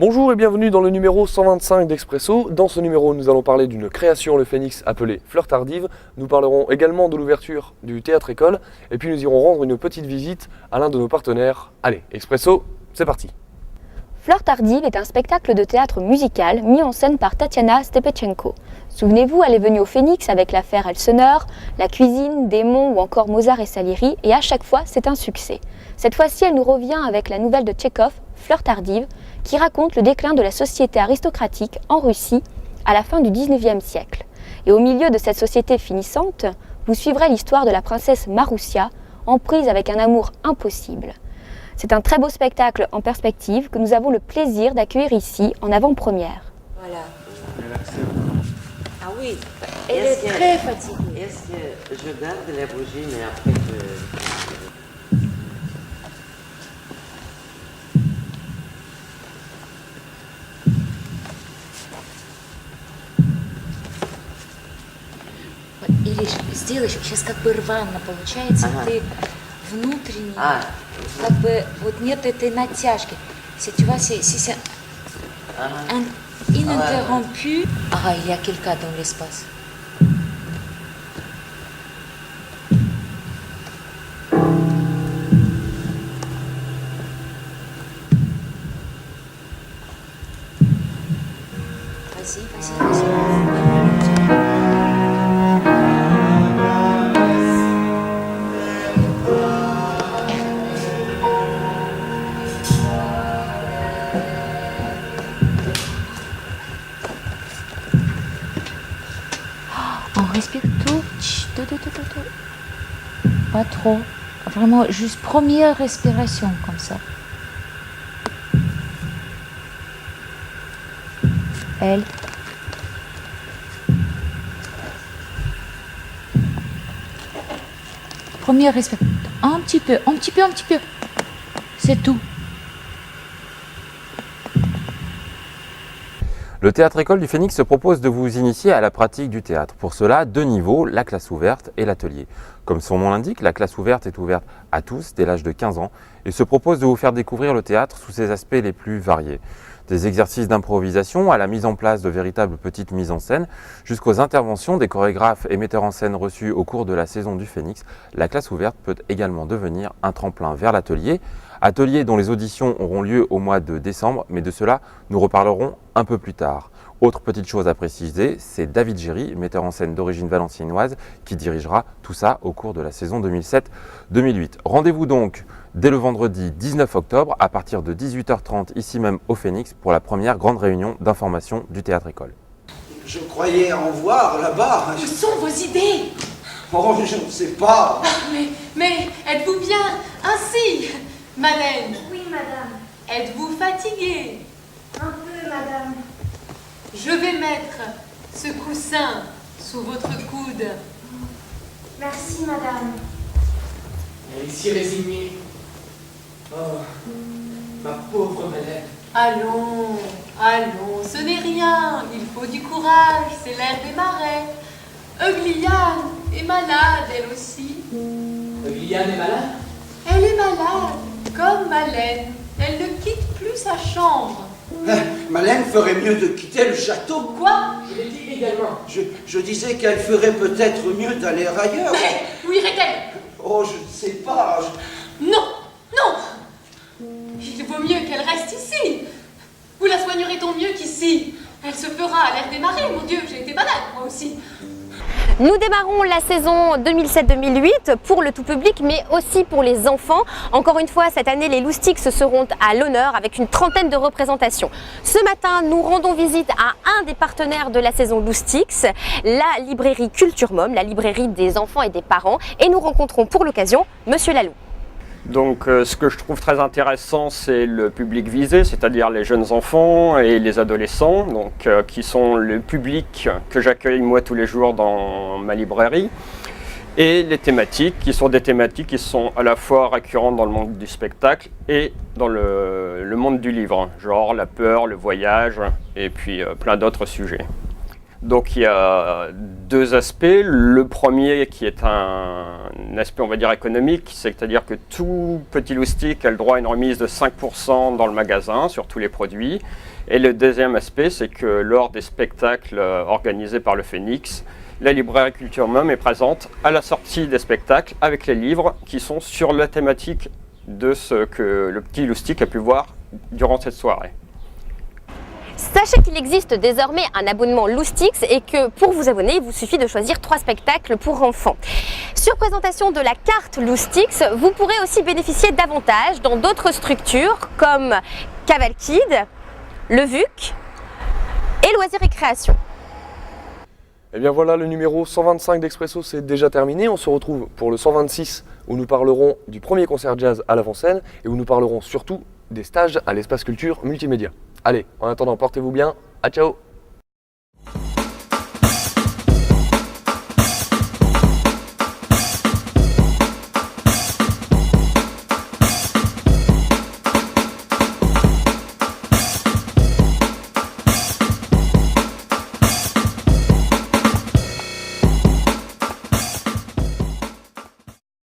Bonjour et bienvenue dans le numéro 125 d'Expresso. Dans ce numéro, nous allons parler d'une création Le Phénix appelée Fleur tardive. Nous parlerons également de l'ouverture du Théâtre École et puis nous irons rendre une petite visite à l'un de nos partenaires. Allez, Expresso, c'est parti. Fleur tardive est un spectacle de théâtre musical mis en scène par Tatiana Stepetchenko. Souvenez-vous, elle est venue au Phénix avec l'affaire Elseneur, La Cuisine, Démon ou encore Mozart et Salieri et à chaque fois, c'est un succès. Cette fois-ci, elle nous revient avec la nouvelle de Tchekhov, Fleur tardive, qui raconte le déclin de la société aristocratique en Russie à la fin du XIXe siècle. Et au milieu de cette société finissante, vous suivrez l'histoire de la princesse Maroussia, en prise avec un amour impossible. C'est un très beau spectacle en perspective que nous avons le plaisir d'accueillir ici en avant-première. Voilà. Ah oui, elle est très fatiguée. Est-ce que je garde la bougie, mais après je... Или сделаешь, сейчас как бы рвано получается, ты внутренне, как бы вот нет этой натяжки. Si tu vois, c'est ininterrompu. Ah, il y a quelqu'un dans l'espace. Vas-y. On respire tout. Pas trop. Vraiment, juste première respiration comme ça. Elle. Première respiration. Un petit peu. C'est tout. Le Théâtre École du Phénix se propose de vous initier à la pratique du théâtre. Pour cela, deux niveaux, la classe ouverte et l'atelier. Comme son nom l'indique, la classe ouverte est ouverte à tous dès l'âge de 15 ans et se propose de vous faire découvrir le théâtre sous ses aspects les plus variés. Des exercices d'improvisation à la mise en place de véritables petites mises en scène, jusqu'aux interventions des chorégraphes et metteurs en scène reçus au cours de la saison du Phénix, la classe ouverte peut également devenir un tremplin vers l'atelier. Atelier dont les auditions auront lieu au mois de décembre, mais de cela nous reparlerons un peu plus tard. Autre petite chose à préciser, c'est David Géry, metteur en scène d'origine valenciennoise, qui dirigera tout ça au cours de la saison 2007-2008. Rendez-vous donc dès le vendredi 19 octobre à partir de 18h30 ici même au Phénix pour la première grande réunion d'information du Théâtre École. Je croyais en voir là-bas. Où sont vos idées? Oh, je ne sais pas. Mais êtes-vous bien ainsi, Madeleine? Oui, madame. Êtes-vous fatiguée? Un peu, madame. Je vais mettre ce coussin sous votre coude. Merci, madame. Elle est si résignée. Oh, ma pauvre Madeleine. Allons, ce n'est rien. Il faut du courage, c'est l'air des marais. Eugliane est malade, elle aussi. Liliane est malade? Elle est malade, comme Madeleine. Elle ne quitte plus sa chambre. Malène ferait mieux de quitter le château. Quoi? Je l'ai dit également. Je disais qu'elle ferait peut-être mieux d'aller ailleurs. Mais où irait-elle? Oh, je ne sais pas. Non. Il vaut mieux qu'elle reste ici. Vous la soignerez-on mieux qu'ici? Elle se fera à l'air des marais. Mon Dieu, j'ai été malade, moi aussi. Nous démarrons la saison 2007-2008 pour le tout public, mais aussi pour les enfants. Encore une fois, cette année, les loustiques seront à l'honneur avec une trentaine de représentations. Ce matin, nous rendons visite à un des partenaires de la saison Loustix, la librairie Culture Mom, la librairie des enfants et des parents. Et nous rencontrons pour l'occasion Monsieur Lalou. Donc ce que je trouve très intéressant, c'est le public visé, c'est-à-dire les jeunes enfants et les adolescents, donc, qui sont le public que j'accueille moi tous les jours dans ma librairie. Et les thématiques, qui sont des thématiques qui sont à la fois récurrentes dans le monde du spectacle et dans le monde du livre, genre la peur, le voyage et puis plein d'autres sujets. Donc il y a deux aspects. Le premier qui est un aspect, on va dire, économique, c'est-à-dire que tout petit loustic a le droit à une remise de 5% dans le magasin sur tous les produits. Et le deuxième aspect, c'est que lors des spectacles organisés par le Phénix, la librairie Culture Mum est présente à la sortie des spectacles avec les livres qui sont sur la thématique de ce que le petit Loustic a pu voir durant cette soirée. Sachez qu'il existe désormais un abonnement Loustix et que pour vous abonner, il vous suffit de choisir 3 spectacles pour enfants. Sur présentation de la carte Loustix, vous pourrez aussi bénéficier d'avantages dans d'autres structures comme Cavalkid, le VUC et Loisirs et Création. Et bien voilà, le numéro 125 d'Expresso c'est déjà terminé. On se retrouve pour le 126 où nous parlerons du premier concert jazz à l'avant-scène et où nous parlerons surtout des stages à l'espace culture multimédia. Allez, en attendant, portez-vous bien, à ciao!